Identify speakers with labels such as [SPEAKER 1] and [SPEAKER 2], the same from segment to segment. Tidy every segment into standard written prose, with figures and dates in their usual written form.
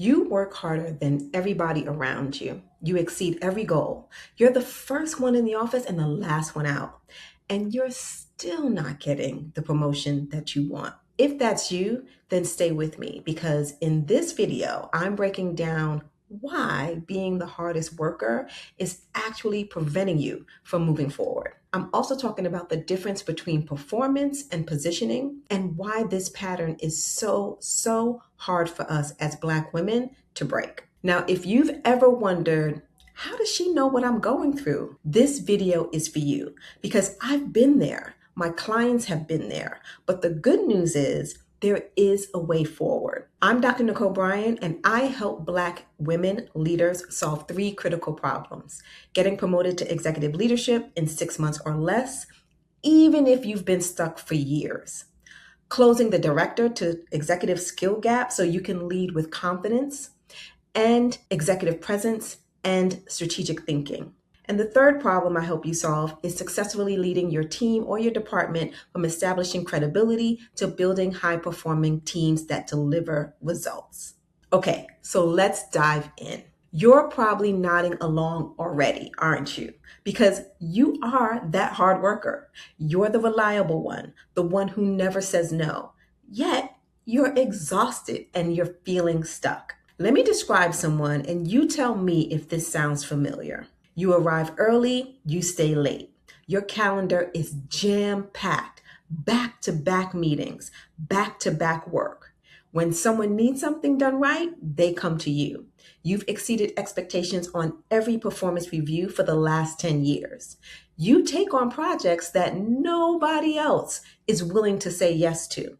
[SPEAKER 1] You work harder than everybody around you. You exceed every goal. You're the first one in the office and the last one out. And you're still not getting the promotion that you want. If that's you, then stay with me because in this video, I'm breaking down why being the hardest worker is actually preventing you from moving forward. I'm also talking about the difference between performance and positioning and why this pattern is so hard for us as Black women to break. Now, if you've ever wondered, how does she know what I'm going through? This video is for you because I've been there. My clients have been there. But the good news is there is a way forward. I'm Dr. Nicole Bryan, and I help Black women leaders solve 3 critical problems: getting promoted to executive leadership in 6 months or less, even if you've been stuck for years; closing the director to executive skill gap so you can lead with confidence; and executive presence and strategic thinking. And the third problem I help you solve is successfully leading your team or your department from establishing credibility to building high-performing teams that deliver results. Okay, so let's dive in. You're probably nodding along already, aren't you? Because you are that hard worker. You're the reliable one, the one who never says no. Yet, you're exhausted and you're feeling stuck. Let me describe someone and you tell me if this sounds familiar. You arrive early, you stay late. Your calendar is jam-packed, back-to-back meetings, back-to-back work. When someone needs something done right, they come to you. You've exceeded expectations on every performance review for the last 10 years. You take on projects that nobody else is willing to say yes to.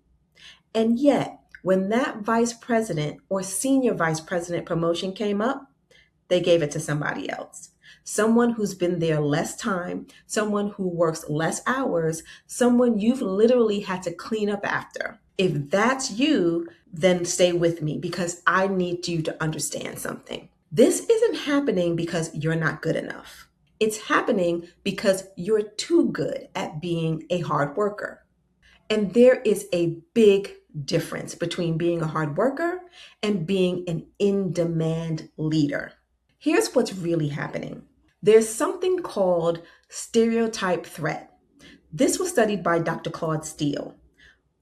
[SPEAKER 1] And yet, when that vice president or senior vice president promotion came up, they gave it to somebody else. Someone who's been there less time, someone who works less hours, someone you've literally had to clean up after. If that's you, then stay with me because I need you to understand something. This isn't happening because you're not good enough. It's happening because you're too good at being a hard worker. And there is a big difference between being a hard worker and being an in-demand leader. Here's what's really happening. There's something called stereotype threat. This was studied by Dr. Claude Steele.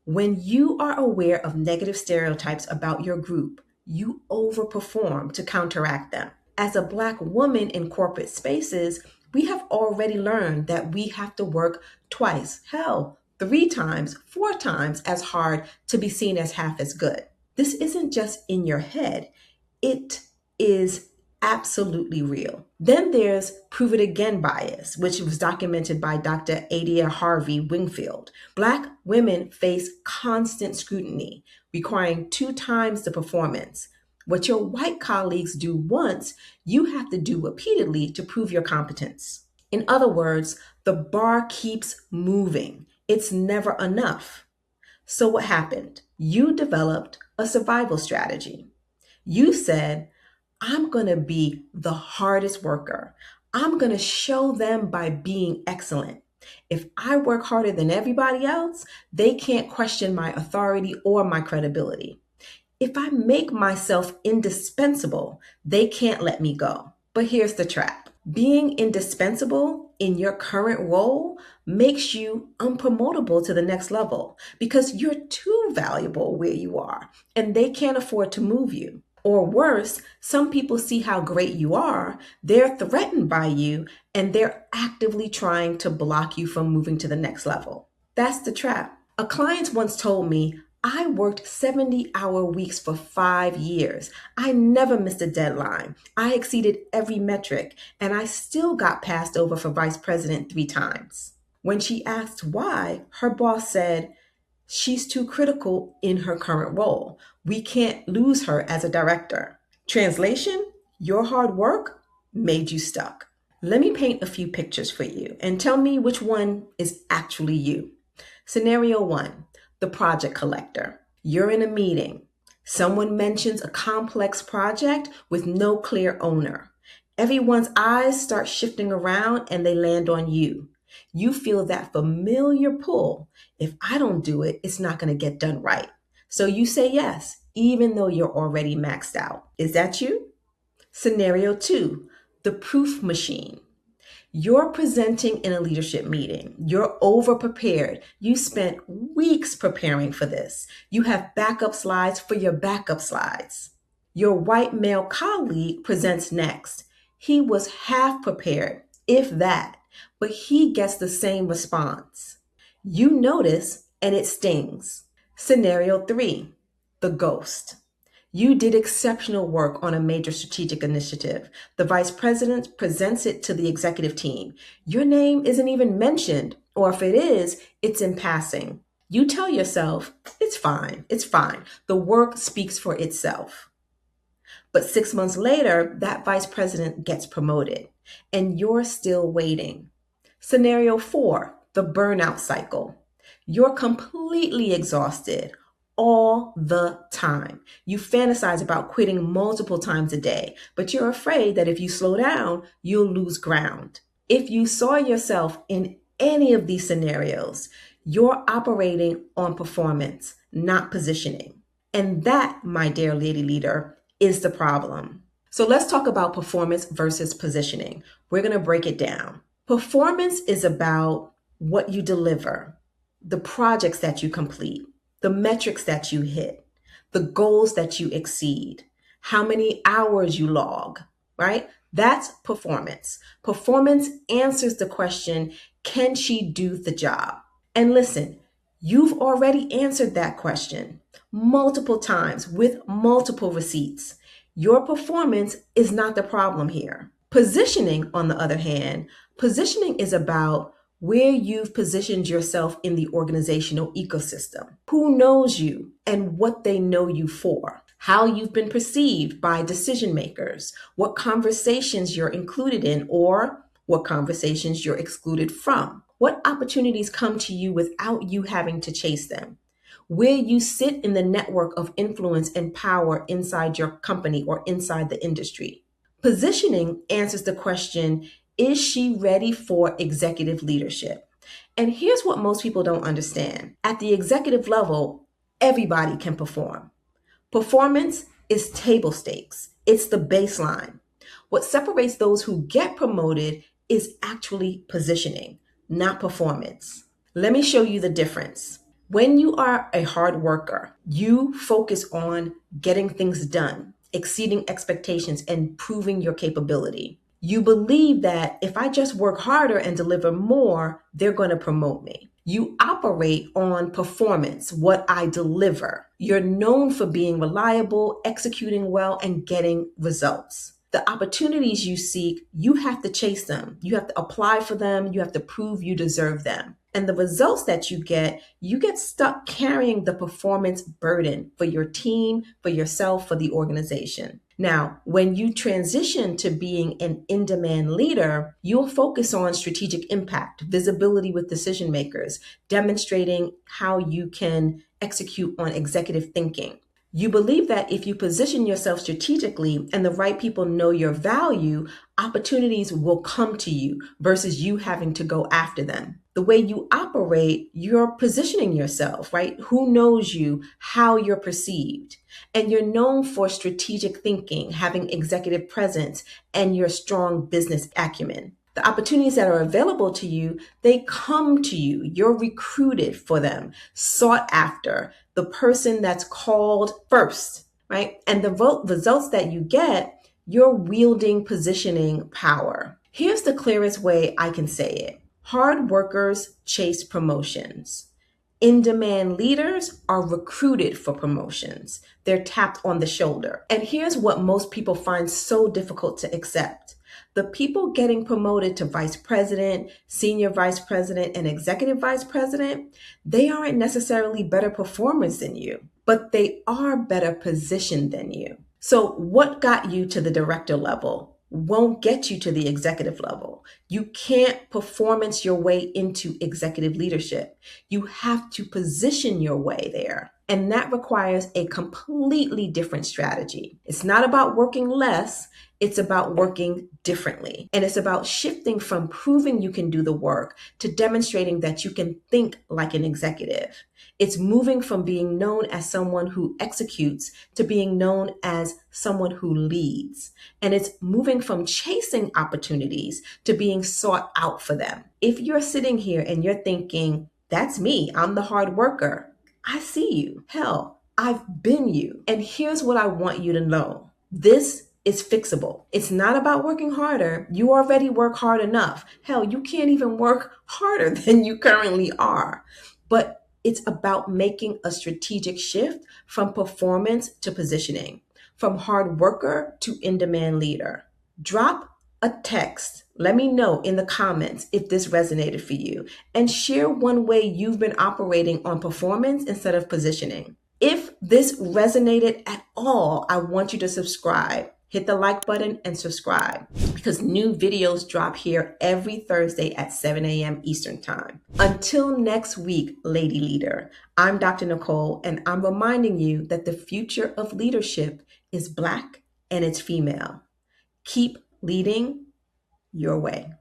[SPEAKER 1] When you are aware of negative stereotypes about your group, you overperform to counteract them. As a Black woman in corporate spaces, we have already learned that we have to work twice, hell, 3 times, 4 times as hard to be seen as half as good. This isn't just in your head. It is absolutely real. Then there's Prove-It-Again Bias, which was documented by Dr. Adia Harvey Wingfield. Black women face constant scrutiny, requiring 2 times the performance. What your white colleagues do once, you have to do repeatedly to prove your competence. In other words, the bar keeps moving. It's never enough. So what happened? You developed a survival strategy. You said, I'm going to be the hardest worker. I'm going to show them by being excellent. If I work harder than everybody else, they can't question my authority or my credibility. If I make myself indispensable, they can't let me go. But here's the trap. Being indispensable in your current role makes you unpromotable to the next level because you're too valuable where you are and they can't afford to move you. Or worse, some people see how great you are, they're threatened by you, and they're actively trying to block you from moving to the next level. That's the trap. A client once told me, I worked 70-hour weeks for 5 years. I never missed a deadline. I exceeded every metric, and I still got passed over for vice president 3 times. When she asked why, her boss said, she's too critical in her current role. We can't lose her as a director. Translation, your hard work made you stuck. Let me paint a few pictures for you and tell me which one is actually you. Scenario 1, the project collector. You're in a meeting. Someone mentions a complex project with no clear owner. Everyone's eyes start shifting around and they land on you. You feel that familiar pull. If I don't do it, it's not going to get done right. So you say yes, even though you're already maxed out. Is that you? Scenario 2, the proof machine. You're presenting in a leadership meeting. You're over prepared. You spent weeks preparing for this. You have backup slides for your backup slides. Your white male colleague presents next. He was half prepared, if that, but he gets the same response. You notice and it stings. Scenario 3, the ghost. You did exceptional work on a major strategic initiative. The vice president presents it to the executive team. Your name isn't even mentioned, or if it is, it's in passing. You tell yourself, it's fine. The work speaks for itself. But 6 months later, that vice president gets promoted, and you're still waiting. Scenario 4, the burnout cycle. You're completely exhausted all the time. You fantasize about quitting multiple times a day, but you're afraid that if you slow down, you'll lose ground. If you saw yourself in any of these scenarios, you're operating on performance, not positioning. And that, my dear lady leader, is the problem. So let's talk about performance versus positioning. We're going to break it down. Performance is about what you deliver, the projects that you complete, the metrics that you hit, the goals that you exceed, how many hours you log, right? That's performance. Performance answers the question, can she do the job? And listen, you've already answered that question multiple times with multiple receipts. Your performance is not the problem here. Positioning, on the other hand, positioning is about where you've positioned yourself in the organizational ecosystem, who knows you and what they know you for, how you've been perceived by decision makers, what conversations you're included in or what conversations you're excluded from, what opportunities come to you without you having to chase them, where you sit in the network of influence and power inside your company or inside the industry. Positioning answers the question, is she ready for executive leadership? And here's what most people don't understand. At the executive level, everybody can perform. Performance is table stakes. It's the baseline. What separates those who get promoted is actually positioning, not performance. Let me show you the difference. When you are a hard worker, you focus on getting things done, exceeding expectations, and proving your capability. You believe that if I just work harder and deliver more, they're going to promote me. You operate on performance, what I deliver. You're known for being reliable, executing well, and getting results. The opportunities you seek, you have to chase them. You have to apply for them. You have to prove you deserve them. And the results that you get stuck carrying the performance burden for your team, for yourself, for the organization. Now, when you transition to being an in-demand leader, you'll focus on strategic impact, visibility with decision makers, demonstrating how you can execute on executive thinking. You believe that if you position yourself strategically and the right people know your value, opportunities will come to you versus you having to go after them. The way you operate, you're positioning yourself, right? Who knows you, how you're perceived. And you're known for strategic thinking, having executive presence, and your strong business acumen. The opportunities that are available to you, they come to you. You're recruited for them, sought after, the person that's called first, right? And the results that you get, you're wielding positioning power. Here's the clearest way I can say it. Hard workers chase promotions. In-demand leaders are recruited for promotions. They're tapped on the shoulder. And here's what most people find so difficult to accept. The people getting promoted to vice president, senior vice president, and executive vice president, they aren't necessarily better performers than you, but they are better positioned than you. So what got you to the director level won't get you to the executive level. You can't performance your way into executive leadership. You have to position your way there. And that requires a completely different strategy. It's not about working less. It's about working differently. And it's about shifting from proving you can do the work to demonstrating that you can think like an executive. It's moving from being known as someone who executes to being known as someone who leads. And it's moving from chasing opportunities to being sought out for them. If you're sitting here and you're thinking, that's me, I'm the hard worker, I see you. Hell, I've been you. And here's what I want you to know. This is fixable. It's not about working harder. You already work hard enough. Hell, you can't even work harder than you currently are. But it's about making a strategic shift from performance to positioning, from hard worker to in-demand leader. Drop a text. Let me know in the comments if this resonated for you, and share one way you've been operating on performance instead of positioning. If this resonated at all, I want you to subscribe. Hit the like button and subscribe because new videos drop here every Thursday at 7 a.m. Eastern Time. Until next week, Lady Leader, I'm Dr. Nicole, and I'm reminding you that the future of leadership is Black and it's female. Keep leading your way.